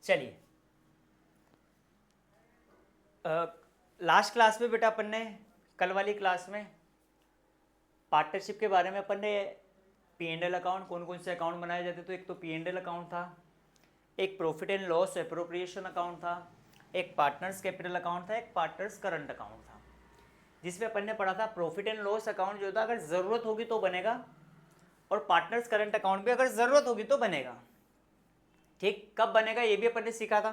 चलिए, last class में बेटा अपन ने, कल वाली क्लास में पार्टनरशिप के बारे में अपन ने पी एंड एल अकाउंट, कौन कौन से अकाउंट बनाए जाते, तो एक तो पी एंड एल अकाउंट था, एक profit and loss appropriation account था, एक पार्टनर्स कैपिटल अकाउंट था, एक पार्टनर्स करंट अकाउंट था, जिसमें अपन ने पढ़ा था प्रॉफिट एंड लॉस अकाउंट जो था अगर ज़रूरत होगी तो बनेगा, और पार्टनर्स करंट अकाउंट भी अगर ज़रूरत होगी तो बनेगा। ठीक, कब बनेगा ये भी अपन ने सीखा था।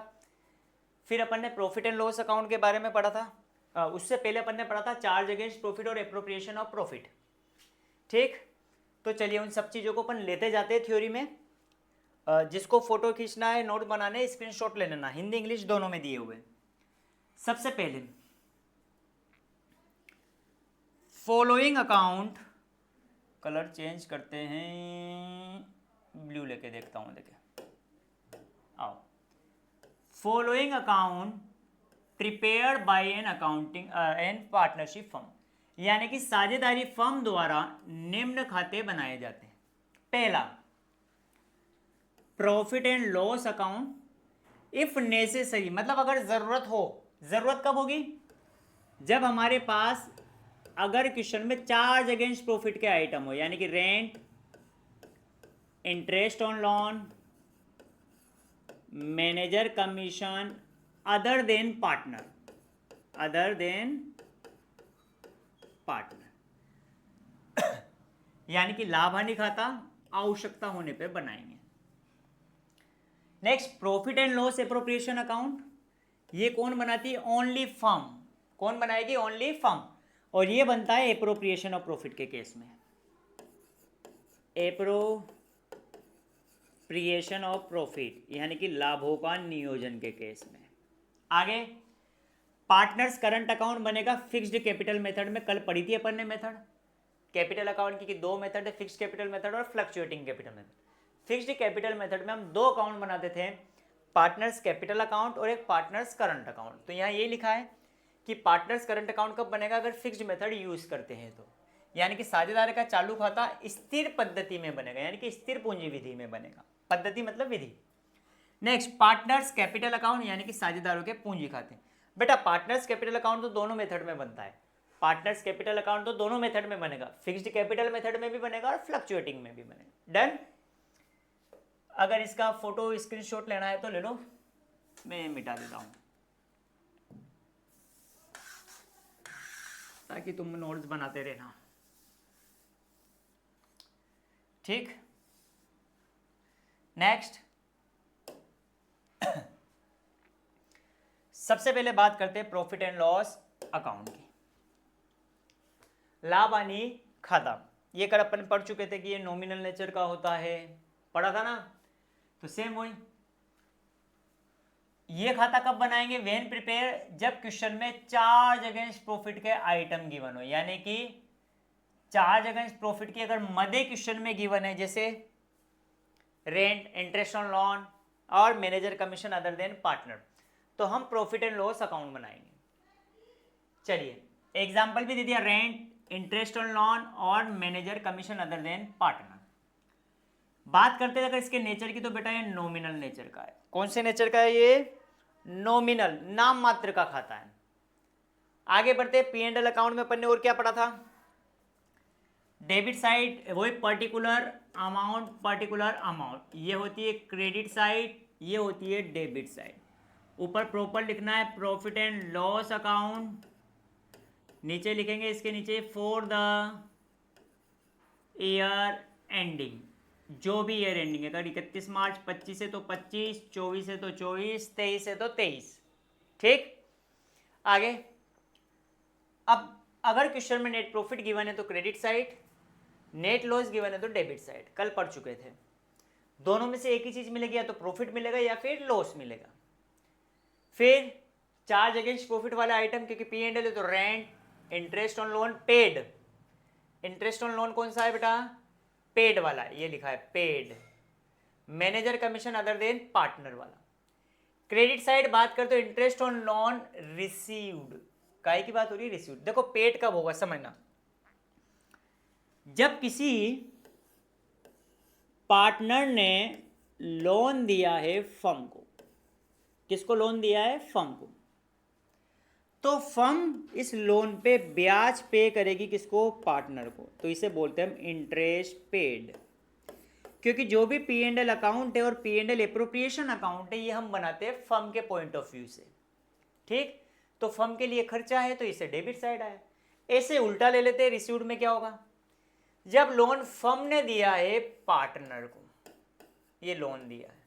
फिर अपन ने प्रॉफिट एंड लॉस अकाउंट के बारे में पढ़ा था। उससे पहले अपन ने पढ़ा था चार्ज अगेंस्ट प्रॉफिट और एप्रोप्रिएशन ऑफ प्रॉफिट। ठीक, तो चलिए उन सब चीज़ों को अपन लेते जाते हैं थ्योरी में। जिसको फोटो खींचना है, नोट बनाने, स्क्रीनशॉट ले लेना, हिंदी इंग्लिश दोनों में दिए हुए। सबसे पहले फॉलोइंग अकाउंट, कलर चेंज करते हैं, ब्लू लेके देखता हूँ, देखे आओ। Following account prepared by an accounting and partnership firm, यानी कि साझेदारी फर्म द्वारा निम्न खाते बनाए जाते हैं। पहला, profit and loss account if necessary, मतलब अगर जरूरत हो। जरूरत कब होगी? जब हमारे पास अगर क्वेश्चन में चार्ज अगेंस्ट प्रॉफिट के आइटम हो, यानी कि rent, interest on loan, manager commission, other than partner, other than partner यानी कि लाभ हानि खाता आवश्यकता होने पे बनाएंगे। Next, profit and loss appropriation account, ये कौन बनाती है? Only firm. कौन बनाएगी? Only firm. और ये बनता है एप्रोप्रिएशन ऑफ प्रॉफिट के केस में, एप्रोप्रिएशन ऑफ प्रॉफिट यानी कि लाभों का नियोजन के केस में। आगे पार्टनर्स करंट अकाउंट बनेगा फिक्स्ड कैपिटल मेथड में। कल पढ़ी थी अपन ने मेथड कैपिटल अकाउंट की, दो मेथड है, फिक्स्ड कैपिटल मेथड और fluctuating capital method. Fixed capital method में हम दो अकाउंट बनाते थे, पार्टनर्स कैपिटल अकाउंट और एक पार्टनर्स करंट अकाउंट। तो यहाँ ये लिखा है कि पार्टनर्स करंट अकाउंट कब बनेगा? अगर फिक्स्ड मेथड यूज करते हैं तो, यानी कि साझेदार का चालू खाता स्थिर पद्धति में बनेगा, यानी कि स्थिर पूंजी विधि में बनेगा। पद्धति मतलब विधि। नेक्स्ट, पार्टनर्स कैपिटल अकाउंट यानी कि साझेदारों के पूंजी खाते। बेटा पार्टनर्स कैपिटल अकाउंट तो दोनों मेथड में बनता है। पार्टनर्स कैपिटल अकाउंट तो दोनों मेथड में बनेगा, फिक्स्ड कैपिटल मेथड में भी बनेगा और फ्लक्चुएटिंग में भी बनेगा। डन। अगर इसका फोटो स्क्रीनशॉट लेना है तो ले लो, मैं मिटा देता हूं ताकि तुम नोट्स बनाते रहना। ठीक, नेक्स्ट सबसे पहले बात करते हैं प्रॉफिट एंड लॉस अकाउंट की। लाभ हानि खाता, ये कर अपन पढ़ चुके थे कि ये नॉमिनल नेचर का होता है, पढ़ा था ना। तो सेम वही, ये खाता कब बनाएंगे? व्हेन प्रिपेयर, जब क्वेश्चन में चार्ज अगेंस्ट प्रॉफिट के आइटम गिवन हो, यानी कि चार्ज अगेंस्ट प्रॉफिट की अगर मदे क्वेश्चन में गिवन है, जैसे रेंट, इंटरेस्ट ऑन लोन और manager commission other than partner, तो हम प्रॉफिट एंड लॉस अकाउंट बनाएंगे। चलिए एग्जांपल भी दे दिया, रेंट, इंटरेस्ट ऑन लोन और manager commission other than partner. बात करते हैं अगर इसके नेचर की, तो बेटा ये नॉमिनल नेचर का है। कौन से नेचर का है ये? नॉमिनल, नाम मात्र का खाता है। आगे बढ़ते पी एंड एल अकाउंट में अपन ने और क्या पढ़ा था? डेबिट साइड वही पर्टिकुलर अमाउंट, ये होती है क्रेडिट साइड, ये होती है डेबिट साइड। ऊपर प्रॉपर लिखना है प्रॉफिट एंड लॉस अकाउंट, नीचे लिखेंगे इसके नीचे फॉर द ईयर एंडिंग, जो भी ईयर एंडिंग है। अगर 31 मार्च 25 है तो 25, 24 है तो 24, 23 है तो 23। ठीक, आगे अब अगर क्वेश्चन में नेट प्रॉफिट गिवन है तो credit side, net loss given है तो डेबिट साइड। कल पढ़ चुके थे। दोनों में से एक ही चीज मिलेगी, या तो प्रॉफिट मिलेगा या फिर लॉस मिलेगा। फिर चार्ज अगेंस्ट प्रॉफिट वाला आइटम, क्योंकि पी एंड एल है तो rent, interest on loan, paid. Interest on loan कौन सा है बेटा? पेड वाला, ये लिखा है paid. Manager commission other than partner वाला। क्रेडिट साइड बात करते हो इंटरेस्ट ऑन लोन रिसीव्ड, काय की बात हो रही है? रिसीव्ड। देखो पेड कब होगा समझना, जब किसी पार्टनर ने लोन दिया है फर्म को, किसको लोन दिया है? फर्म को। तो फर्म इस लोन पे ब्याज पे करेगी किसको? पार्टनर को। तो इसे बोलते हैं हम इंटरेस्ट पेड। क्योंकि जो भी पी एंड एल अकाउंट है और P and L appropriation account है, ये हम बनाते हैं फर्म के पॉइंट ऑफ व्यू से। ठीक, तो फर्म के लिए खर्चा है तो इसे डेबिट साइड आया। ऐसे उल्टा ले लेते हैं, रिसीव्ड में क्या होगा? जब लोन फर्म ने दिया है पार्टनर को, ये लोन दिया है,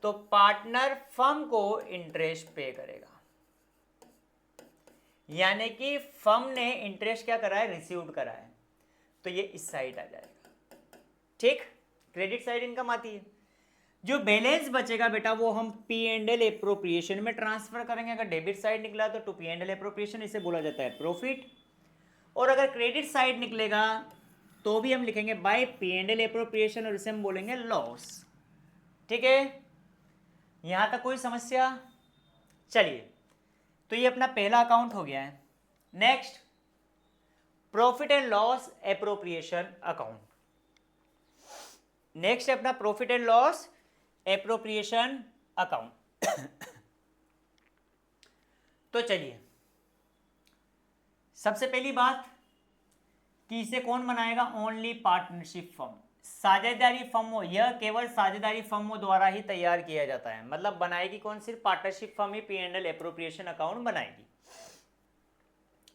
तो पार्टनर फर्म को इंटरेस्ट पे करेगा, यानी कि फर्म ने इंटरेस्ट क्या करा है? रिसीव्ड करा है, तो ये इस साइड आ जाएगा। ठीक, क्रेडिट साइड इनकम आती है। जो बैलेंस बचेगा बेटा वो हम पी एंड एल एप्रोप्रिएशन में ट्रांसफर करेंगे। अगर डेबिट साइड निकला तो to P and L appropriation, इसे बोला जाता है प्रॉफिट। और अगर क्रेडिट साइड निकलेगा तो भी हम लिखेंगे by P and L appropriation, और इसे हम बोलेंगे लॉस। ठीक है, यहां तक कोई समस्या? चलिए, तो ये अपना पहला अकाउंट हो गया है। Next, profit and loss appropriation account. Next है अपना profit and loss appropriation account. तो चलिए, सबसे पहली बात कि इसे कौन बनाएगा? ओनली पार्टनरशिप फर्म, साझेदारी फर्म हो, यह केवल साझेदारी फर्मों द्वारा ही तैयार किया जाता है। मतलब बनाएगी कौन? सिर्फ partnership firm he P and L appropriation account बनाएगी।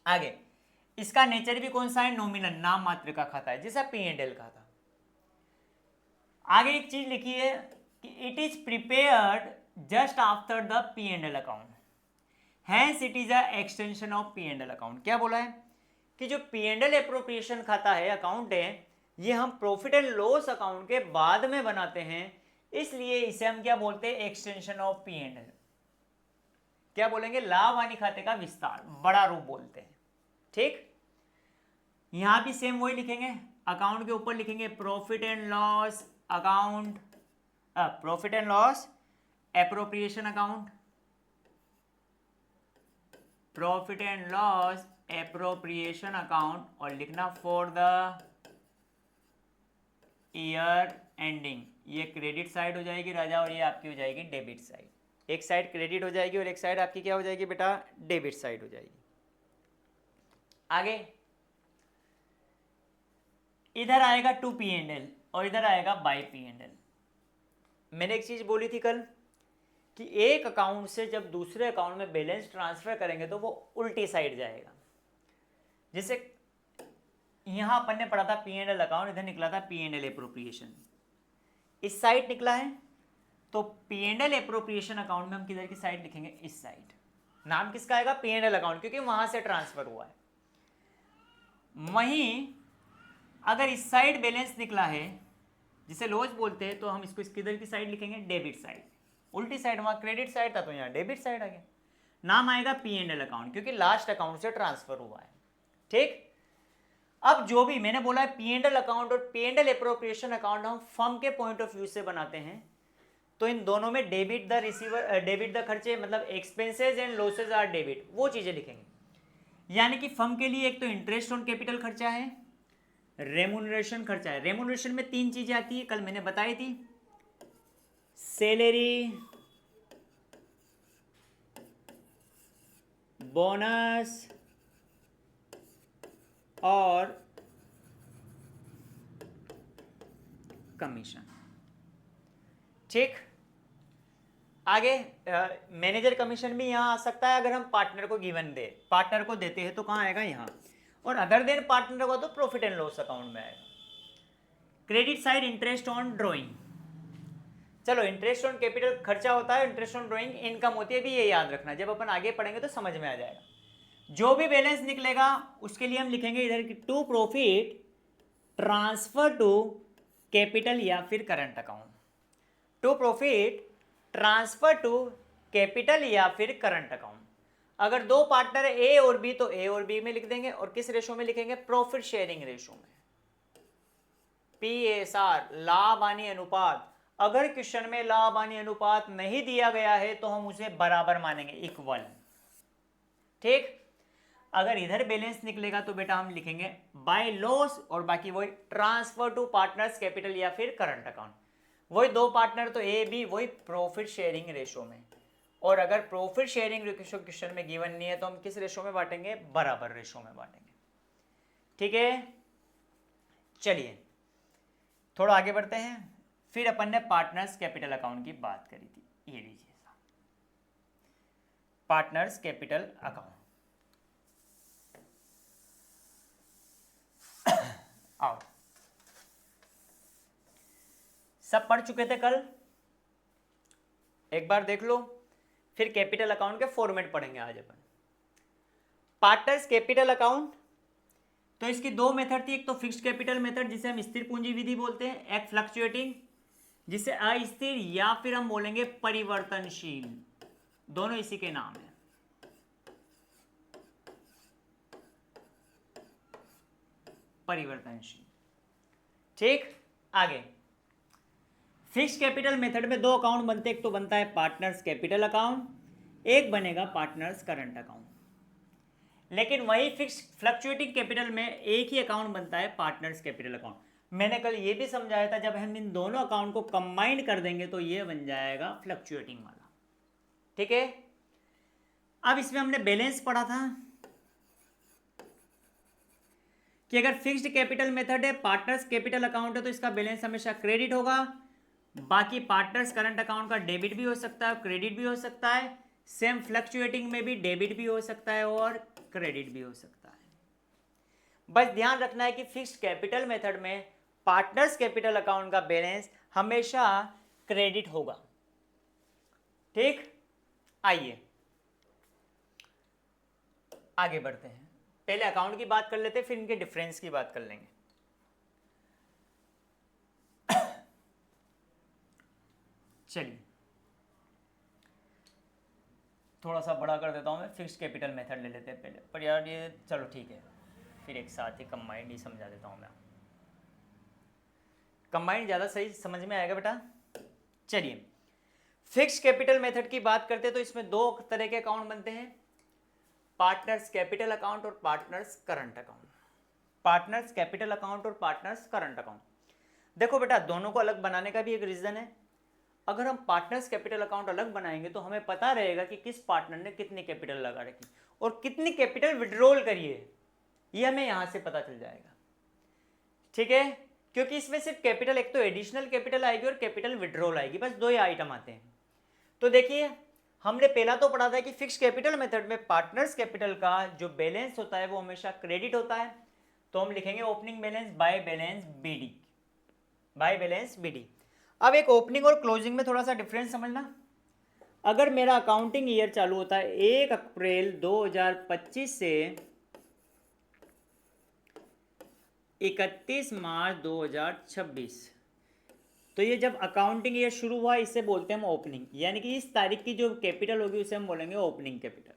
आगे, इसका नेचर भी कौन सा है? नॉमिनल, नाम मात्र का खाता है, जैसा पी एंड एल का था। आगे एक चीज लिखी है कि it is prepared just after the P and L account, hence it is a extension of P and L account. क्या बोला है? कि जो पी एंड एल एप्रोप्रिएशन खाता है, अकाउंट है, ये हम प्रॉफिट एंड लॉस अकाउंट के बाद में बनाते हैं, इसलिए इसे हम क्या बोलते हैं? Extension of P and L. क्या बोलेंगे? लाभ हानि खाते का विस्तार, बड़ा रूप बोलते हैं। ठीक, यहां भी सेम वही लिखेंगे, अकाउंट के ऊपर लिखेंगे profit and loss account, profit and loss appropriation account, profit and loss appropriation account, और लिखना फॉर द ईयर एंडिंग। ये क्रेडिट साइड हो जाएगी राजा, और ये आपकी हो जाएगी डेबिट साइड। एक साइड क्रेडिट हो जाएगी और एक साइड आपकी क्या हो जाएगी बेटा? डेबिट साइड हो जाएगी। आगे, इधर आएगा टू पी एंड एल और इधर आएगा बाय पी एंड एल। मैंने एक चीज बोली थी कल कि एक अकाउंट से जब दूसरे अकाउंट में बैलेंस ट्रांसफर करेंगे तो वो उल्टी साइड जाएगा। जैसे यहां अपन ने पढ़ा था पी एंड एल अकाउंट, इधर निकला था पी एंड एल एप्रोप्रिएशन, इस साइड निकला है, तो P and L appropriation account में हम किधर की साइड लिखेंगे? इस साइड। नाम किसका आएगा? पी एंड एल अकाउंट, क्योंकि वहां से ट्रांसफर हुआ है। वहीं अगर इस साइड बैलेंस निकला है, जिसे लॉस बोलते हैं, तो हम इसको किधर की साइड लिखेंगे? Debit side. उल्टी साइड, वहां क्रेडिट साइड था तो यहाँ डेबिट साइड आ गया। नाम आएगा पी एंड एल अकाउंट, क्योंकि लास्ट अकाउंट से ट्रांसफर हुआ है। ठीक, अब जो भी मैंने बोला है पी एंड एल अकाउंट और P and L appropriation account हम फर्म के पॉइंट ऑफ व्यू से बनाते हैं, तो इन दोनों में debit the receiver, debit the खर्चे, मतलब expenses and losses are debit, वो चीजें लिखेंगे। यानी कि फर्म के लिए एक तो इंटरेस्ट ऑन कैपिटल खर्चा है, रेमुनरेशन खर्चा है। रेमुनरेशन में तीन चीजें आती है, कल मैंने बताई थी, सैलरी, बोनस और कमीशन। ठीक, आगे मैनेजर कमीशन भी यहां आ सकता है अगर हम पार्टनर को गिवन दे, पार्टनर को देते हैं तो कहां आएगा? यहां। और अदर देन पार्टनर को तो प्रॉफिट एंड लॉस अकाउंट में आएगा। Credit side interest on drawing, चलो इंटरेस्ट ऑन कैपिटल खर्चा होता है, इंटरेस्ट ऑन ड्रॉइंग इनकम होती है, भी ये याद रखना, जब अपन आगे पढ़ेंगे तो समझ में आ जाएगा। जो भी बैलेंस निकलेगा उसके लिए हम लिखेंगे इधर की to profit transfer to capital या फिर current account, to profit transfer to capital या फिर करंट अकाउंट। अगर दो पार्टनर है ए और बी, तो ए और बी में लिख देंगे, और किस रेशो में लिखेंगे? प्रॉफिट शेयरिंग रेशो में, PSR, लाभ हानि अनुपात। अगर क्वेश्चन में लाभ हानि अनुपात नहीं दिया गया है तो हम उसे बराबर मानेंगे, इक्वल। ठीक, अगर इधर बैलेंस निकलेगा तो बेटा हम लिखेंगे बाय लॉस, और बाकी वही ट्रांसफर टू पार्टनर्स कैपिटल या फिर करंट अकाउंट। वही दो पार्टनर तो ए बी, वही प्रॉफिट शेयरिंग रेशो में। और अगर प्रॉफिट शेयरिंग रेशो क्वेश्चन में गिवन नहीं है तो हम किस रेशो में बांटेंगे, बराबर रेशो में बांटेंगे। ठीक है, चलिए थोड़ा आगे बढ़ते हैं। फिर अपन ने पार्टनर्स कैपिटल अकाउंट की बात करी थी, ये लीजिए पार्टनर्स कैपिटल अकाउंट। आओ, सब पढ़ चुके थे कल, एक बार देख लो, फिर कैपिटल अकाउंट के फॉर्मेट पढ़ेंगे आज अपन। पार्टनर्स कैपिटल अकाउंट, तो इसकी दो मेथड थी, एक तो फिक्स्ड कैपिटल मेथड जिसे हम स्थिर पूंजी विधि बोलते हैं, एक फ्लक्चुएटिंग जिसे अस्थिर या फिर हम बोलेंगे परिवर्तनशील, दोनों इसी के नाम है। परिवर्तनशील। ठीक, आगे फिक्स कैपिटल मेथड में दो अकाउंट बनते हैं, एक तो बनता है पार्टनर्स कैपिटल अकाउंट, एक बनेगा पार्टनर्स करंट अकाउंट। लेकिन वही फिक्स फ्लक्चुएटिंग कैपिटल में एक ही अकाउंट बनता है पार्टनर्स कैपिटल अकाउंट। मैंने कल ये भी समझाया था जब हम इन दोनों अकाउंट को कंबाइंड कर देंगे तो ये बन जाएगा फ्लक्चुएटिंग वाला। ठीक है, अब इसमें हमने बैलेंस पढ़ा था कि अगर फिक्स्ड कैपिटल मेथड है, पार्टनर्स कैपिटल अकाउंट है, तो इसका बैलेंस हमेशा क्रेडिट होगा। बाकी पार्टनर्स करंट अकाउंट का डेबिट भी हो सकता है, क्रेडिट भी हो सकता है। सेम फ्लक्चुएटिंग में भी डेबिट भी हो सकता है और क्रेडिट भी हो सकता है। बस ध्यान रखना है कि फिक्स्ड कैपिटल मेथड में पार्टनर्स कैपिटल अकाउंट का बैलेंस हमेशा क्रेडिट होगा। ठीक, आइए आगे बढ़ते हैं। पहले अकाउंट की बात कर लेते हैं, फिर इनके डिफरेंस की बात कर लेंगे। चलिए थोड़ा सा बड़ा कर देता हूं मैं, फिक्स्ड कैपिटल मेथड ले लेते हैं पहले, पर यार ये चलो ठीक है, फिर एक साथ ही कंबाइंड ही समझा देता हूं मैं। कंबाइंड ज़्यादा सही समझ में आएगा बेटा। चलिए फिक्स्ड कैपिटल मेथड की बात करते हैं तो इसमें दो तरह के अकाउंट बनते हैं, पार्टनर्स कैपिटल अकाउंट और partners current account. Partners capital account और पार्टनर्स करंट अकाउंट, देखो बेटा दोनों को अलग बनाने का भी एक रीज़न है। अगर हम पार्टनर्स कैपिटल अकाउंट अलग बनाएंगे तो हमें पता रहेगा कि किस पार्टनर ने कितनी कैपिटल लगा रखी और कितनी कैपिटल विड्रॉल करी है, ये हमें यहां से पता चल जाएगा। ठीक है, क्योंकि इसमें सिर्फ कैपिटल, एक तो एडिशनल कैपिटल आएगी और कैपिटल विड्रॉल आएगी, बस दो ही आइटम आते हैं। तो देखिए हमने पहला तो पढ़ा था कि फिक्स कैपिटल मेथड में पार्टनर्स कैपिटल का जो बैलेंस होता है वो हमेशा क्रेडिट होता है, तो हम लिखेंगे opening balance by balance BD, by balance BD. अब एक ओपनिंग और क्लोजिंग में थोड़ा सा डिफरेंस समझना। अगर मेरा अकाउंटिंग ईयर चालू होता है 1 अप्रैल 2025 से 31 मार्च 2026, तो ये जब अकाउंटिंग ईयर शुरू हुआ इसे बोलते हैं हम ओपनिंग, यानी कि इस तारीख की जो कैपिटल होगी उसे हम बोलेंगे ओपनिंग कैपिटल।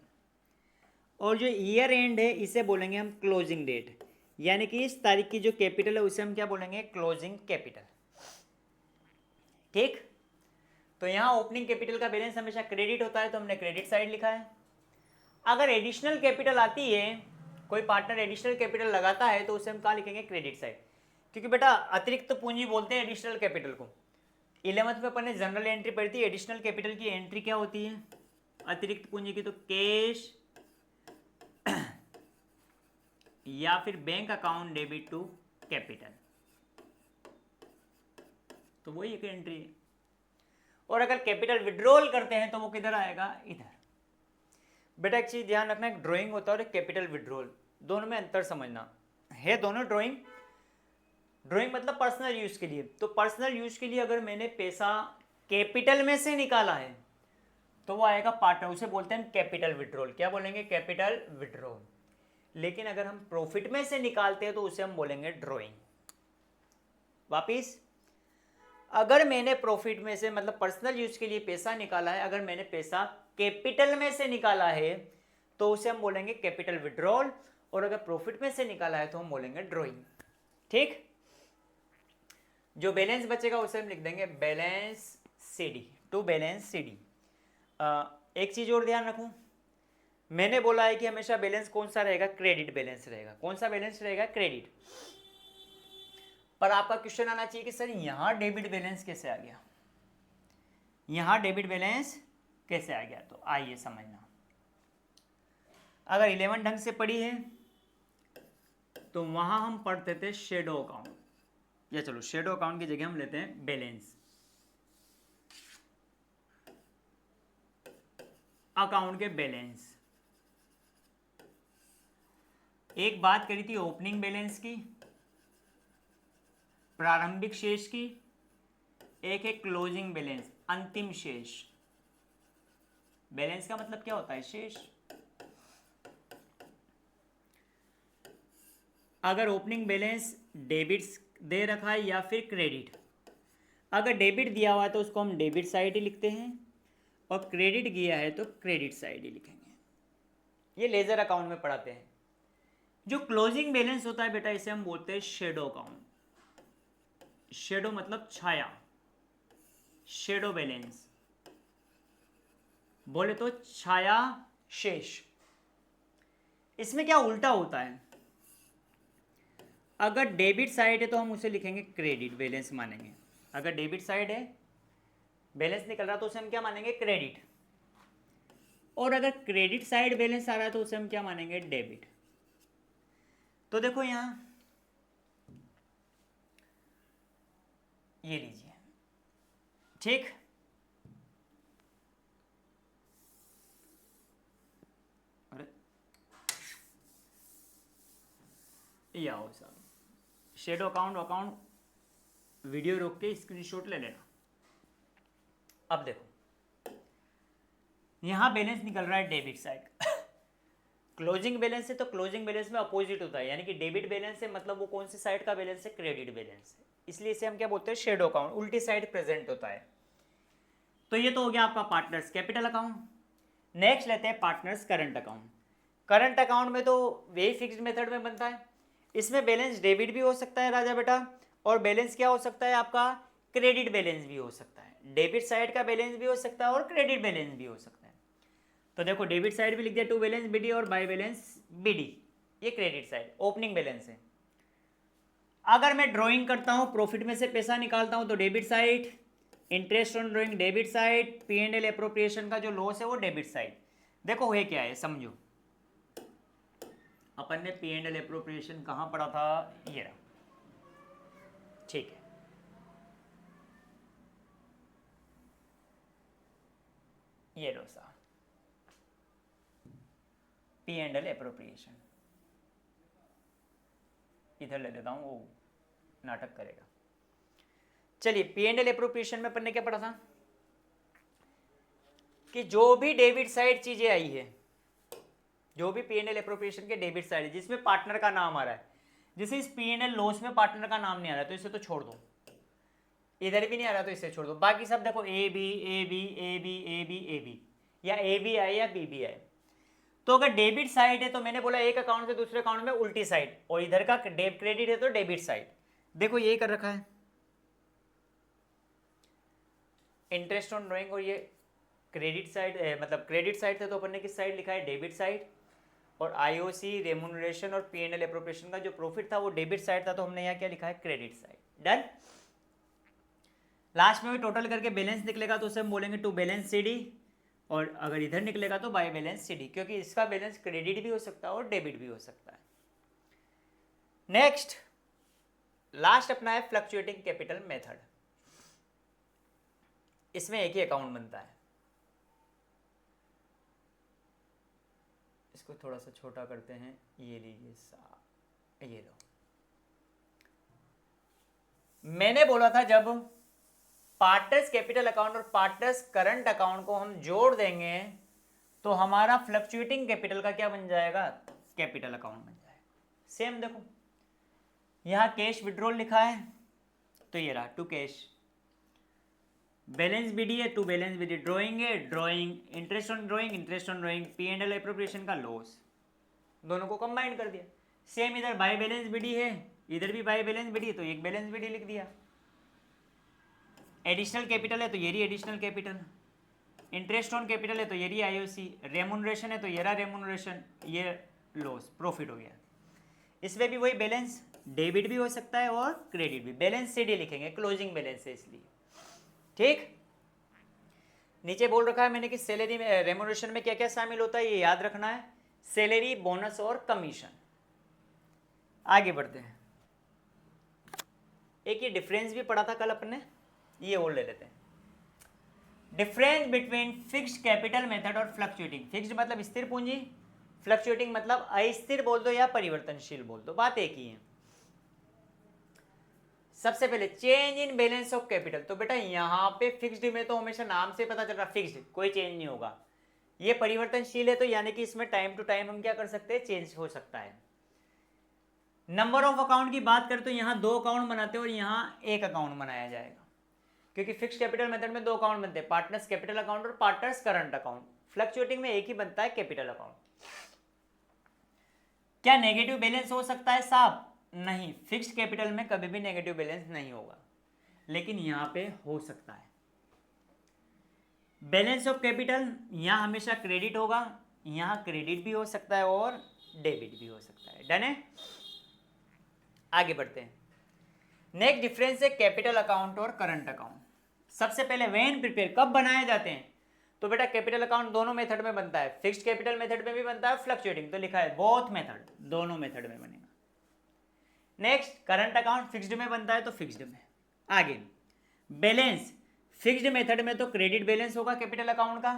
और जो ईयर एंड है इसे बोलेंगे हम क्लोजिंग डेट, यानी कि इस तारीख की जो कैपिटल है उसे हम क्या बोलेंगे, क्लोजिंग कैपिटल। ठीक, तो यहाँ ओपनिंग कैपिटल का बैलेंस हमेशा क्रेडिट होता है तो हमने क्रेडिट साइड लिखा है। अगर एडिशनल कैपिटल आती है, कोई पार्टनर एडिशनल कैपिटल लगाता है तो उसे हम कहाँ लिखेंगे, क्रेडिट साइड, क्योंकि बेटा अतिरिक्त पूंजी बोलते हैं एडिशनल कैपिटल को। 11th में अपन ने जनरल एंट्री पढ़ी थी, एडिशनल कैपिटल की एंट्री क्या होती है, अतिरिक्त पूंजी की, तो कैश या फिर bank account debit to capital, तो वही एक एंट्री है। और अगर कैपिटल विड्रॉल करते हैं तो वो किधर आएगा, इधर। बेटा एक चीज ध्यान रखना, एक ड्राइंग होता है और एक कैपिटल विड्रॉल, दोनों में अंतर समझना है। दोनों ड्राइंग मतलब पर्सनल यूज के लिए, तो पर्सनल यूज के लिए अगर मैंने पैसा कैपिटल में से निकाला है तो वो आएगा पार्टनर, उसे बोलते हैं कैपिटल विड्रॉल। क्या बोलेंगे, कैपिटल विड्रॉल। लेकिन अगर हम प्रॉफिट में से निकालते हैं तो उसे हम बोलेंगे ड्राइंग। वापिस, अगर मैंने प्रॉफिट में से मतलब पर्सनल यूज के लिए पैसा निकाला है, अगर मैंने पैसा कैपिटल में से निकाला है तो उसे हम बोलेंगे कैपिटल विड्रॉल, और अगर प्रॉफिट में से निकाला है तो हम बोलेंगे ड्राइंग। ठीक, जो बैलेंस बचेगा उसे हम लिख देंगे balance CD, to balance CD. एक चीज और ध्यान रखूं, मैंने बोला है कि हमेशा बैलेंस कौन सा रहेगा, क्रेडिट बैलेंस रहेगा। कौन सा बैलेंस रहेगा, क्रेडिट। पर आपका क्वेश्चन आना चाहिए कि सर यहाँ डेबिट बैलेंस कैसे आ गया, यहाँ डेबिट बैलेंस कैसे आ गया। तो आइए समझना, अगर 11 ढंग से पढ़ी है तो वहां हम पढ़ते थे शेडो अकाउंट, या चलो शेडो अकाउंट की जगह हम लेते हैं बैलेंस अकाउंट के बैलेंस। एक बात करी थी ओपनिंग बैलेंस की, प्रारंभिक शेष की, एक है क्लोजिंग बैलेंस अंतिम शेष। बैलेंस का मतलब क्या होता है, शेष। अगर ओपनिंग बैलेंस डेबिट्स दे रखा है या फिर क्रेडिट, अगर डेबिट दिया हुआ है तो उसको हम डेबिट साइड ही लिखते हैं, और क्रेडिट दिया है तो क्रेडिट साइड ही लिखेंगे। ये लेजर अकाउंट में पढ़ाते हैं। जो क्लोजिंग बैलेंस होता है बेटा, इसे हम बोलते हैं शेडो अकाउंट। शेडो मतलब छाया, शेडो बैलेंस बोले तो छाया शेष। इसमें क्या उल्टा होता है, अगर डेबिट साइड है तो हम उसे लिखेंगे क्रेडिट बैलेंस मानेंगे। अगर डेबिट साइड है, बैलेंस निकल रहा तो उसे हम क्या मानेंगे, क्रेडिट। और अगर क्रेडिट साइड बैलेंस आ रहा है तो उसे हम क्या मानेंगे, डेबिट। तो देखो यहां ये लीजिए, ठीक। अरे ये आओ साहब, शेडो अकाउंट वीडियो रोक के स्क्रीनशॉट ले लेना। अब देखो यहां बैलेंस निकल रहा है डेबिट साइड, क्लोजिंग बैलेंस है तो क्लोजिंग बैलेंस में अपोजिट होता है, यानी कि डेबिट बैलेंस है मतलब वो कौन सी साइड का बैलेंस है, क्रेडिट बैलेंस है। इसलिए इसे हम क्या बोलते हैं, शेडो अकाउंट, उल्टी साइड प्रेजेंट होता है। तो ये तो हो गया आपका पार्टनर्स कैपिटल अकाउंट। नेक्स्ट लेते हैं partners current account. Current account में तो वही फिक्स्ड मेथड में बनता है। इसमें बैलेंस डेबिट भी हो सकता है राजा बेटा, और बैलेंस क्या हो सकता है आपका, क्रेडिट बैलेंस भी हो सकता है। डेबिट साइड का बैलेंस भी हो सकता है और क्रेडिट बैलेंस भी हो सकता है। तो देखो डेबिट साइड भी लिख दिया, टू बैलेंस बीडी और बाय बैलेंस बीडी, ये क्रेडिट साइड ओपनिंग बैलेंस है। अगर मैं ड्राइंग करता हूं, प्रॉफिट में से पैसा निकालता हूं तो debit side, interest on drawing debit side, P&L appropriation का जो लॉस है वो डेबिट साइड। देखो हुए क्या है समझो, अपन ने P&L एप्रोप्रिएशन कहां पढ़ा था, ये रहा, ठीक है। ये लो सा P&L एप्रोप्रिएशन, इधर ले लेता हूं, वो नाटक करेगा। चलिए P&L एप्रोप्रिएशन में अपन ने क्या पढ़ा था कि जो भी डेबिट साइड चीजें आई है, जो भी P&L एप्रोप्रिएशन के डेबिट साइड है जिसमें पार्टनर का नाम आ रहा है, जैसे इस P&L लॉस में पार्टनर का नाम नहीं आ रहा है तो इसे तो छोड़ दो, इधर भी नहीं आ रहा तो इसे छोड़ दो। बाकी सब देखो A B A B A B A B A B, या ए बी आए या बी बी आए। तो अगर डेबिट साइड है तो मैंने बोला एक अकाउंट से दूसरे अकाउंट में उल्टी साइड, और इधर का क्रेडिट है तो डेबिट साइड। देखो ये कर रखा है इंटरेस्ट ऑन ड्राइंग, और ये क्रेडिट साइड मतलब क्रेडिट साइड था तो अपन ने किस साइड लिखा है, डेबिट साइड। और आईओसी रेम्यूनरेशन और P&L एप्रोप्रिएशन का जो प्रॉफिट था वो डेबिट साइड था, तो हमने यहाँ क्या लिखा है, क्रेडिट साइड। डन। लास्ट में भी टोटल करके बैलेंस निकलेगा तो उसे हम बोलेंगे टू बैलेंस सीडी, और अगर इधर निकलेगा तो बाय बैलेंस सीडी, क्योंकि इसका बैलेंस क्रेडिट भी हो सकता है और डेबिट भी हो सकता है। नेक्स्ट लास्ट अपना है फ्लक्चुएटिंग कैपिटल मेथड। इसमें एक ही अकाउंट बनता है, इसको थोड़ा सा छोटा करते हैं, ये लीजिए, ये लो। मैंने बोला था जब पार्टनर्स कैपिटल अकाउंट और पार्टनर्स करंट अकाउंट को हम जोड़ देंगे तो हमारा फ्लक्चुएटिंग कैपिटल का क्या बन जाएगा, कैपिटल अकाउंट बन जाएगा। सेम देखो यहां कैश विड्रॉल लिखा है तो ये रहा टू कैश, बैलेंस बीडी है टू बैलेंस बीडी, ड्राइंग है drawing, interest on drawing interest on drawing, P&L appropriation का लॉस, दोनों को कंबाइन कर दिया। सेम इधर बाय बैलेंस बीडी है, इधर भी बाय बैलेंस बीडी है तो एक बैलेंस बीडी लिख दिया। एडिशनल कैपिटल है तो ये रही additional capital, interest on capital है तो ये रही आईओसी, रेम्यूनरेशन है तो ये रहा रेम्यूनरेशन, ये लॉस प्रॉफिट हो गया। इसमें भी वही बैलेंस डेबिट भी हो सकता है और क्रेडिट भी। बैलेंस शीट ही लिखेंगे, क्लोजिंग बैलेंस है इसलिए। ठीक, नीचे बोल रखा है मैंने कि सैलरी में रेम्युनरेशन में क्या क्या शामिल होता है, ये याद रखना है, सैलरी, बोनस और कमीशन। आगे बढ़ते हैं, एक ये डिफरेंस भी पढ़ा था कल अपने, ये और ले लेते हैं। Difference between fixed capital method और फ्लक्चुएटिंग। फिक्स्ड मतलब स्थिर पूंजी, फ्लक्चुएटिंग मतलब अस्थिर बोल दो या परिवर्तनशील बोल दो, बात एक ही है। सबसे पहले change in balance of capital. तो बेटा यहाँ पे फिक्स्ड में तो हमेशा नाम से पता चल रहा फिक्स्ड, कोई चेंज नहीं होगा। ये परिवर्तनशील है तो यानी कि इसमें टाइम टू टाइम हम क्या कर सकते हैं, चेंज हो सकता है। नंबर ऑफ अकाउंट की बात करें तो यहाँ 2 अकाउंट बनाते हैं और यहाँ 1 अकाउंट बनाया जाएगा, क्योंकि फिक्स कैपिटल मेथड में 2 अकाउंट बनते हैं, पार्टनर्स कैपिटल अकाउंट और पार्टनर्स करंट अकाउंट। फ्लक्चुएटिंग में एक ही बनता है, कैपिटल अकाउंट। क्या नेगेटिव बैलेंस हो सकता है साहब? नहीं, फिक्स्ड कैपिटल में कभी भी नेगेटिव बैलेंस नहीं होगा, लेकिन यहाँ पे हो सकता है। बैलेंस ऑफ कैपिटल यहाँ हमेशा क्रेडिट होगा, यहाँ क्रेडिट भी हो सकता है और डेबिट भी हो सकता है। डन है, आगे बढ़ते हैं। नेक्स्ट डिफरेंस है कैपिटल अकाउंट और करंट अकाउंट। सबसे पहले व्हेन प्रिपेयर, कब बनाए जाते हैं? तो बेटा कैपिटल अकाउंट दोनों मेथड में बनता है, फिक्स्ड कैपिटल मेथड में भी बनता है, फ्लक्चुएटिंग तो लिखा है बोथ मेथड, दोनों मेथड में बनेगा। नेक्स्ट करंट अकाउंट फिक्स्ड में बनता है तो फिक्स्ड में। आगे बैलेंस, फिक्स्ड मेथड में तो क्रेडिट बैलेंस होगा कैपिटल अकाउंट का,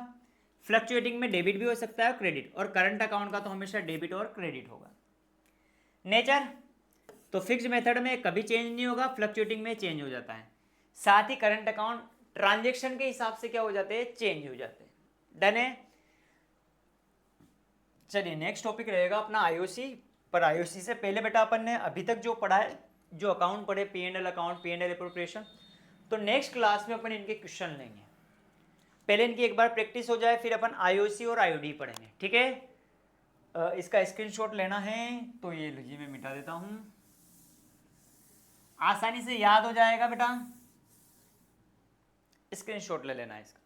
फ्लक्चुएटिंग में डेबिट भी हो सकता है क्रेडिट, और करंट अकाउंट का तो हमेशा डेबिट और क्रेडिट होगा। नेचर, तो फिक्स्ड मेथड में कभी चेंज नहीं होगा, फ्लक्चुएटिंग में चेंज हो जाता है। साथ ही करंट अकाउंट ट्रांजैक्शन के हिसाब से क्या हो जाते हैं, चेंज हो जाते हैं। डन है, चलिए नेक्स्ट टॉपिक रहेगा अपना आईओसी। पर आईओसी से पहले बेटा अपन ने अभी तक जो पढ़ा है, जो अकाउंट पढ़े, P&L अकाउंट, P&L एप्रोप्रिएशन, तो नेक्स्ट क्लास में अपन इनके क्वेश्चन लेंगे। पहले इनकी एक बार प्रैक्टिस हो जाए, फिर अपन आईओसी और आईओडी पढ़ेंगे। ठीक है, इसका स्क्रीनशॉट लेना है तो ये लीजिए, मैं मिटा देता हूं, आसानी से याद हो जाएगा बेटा, स्क्रीनशॉट ले लेना है इसका।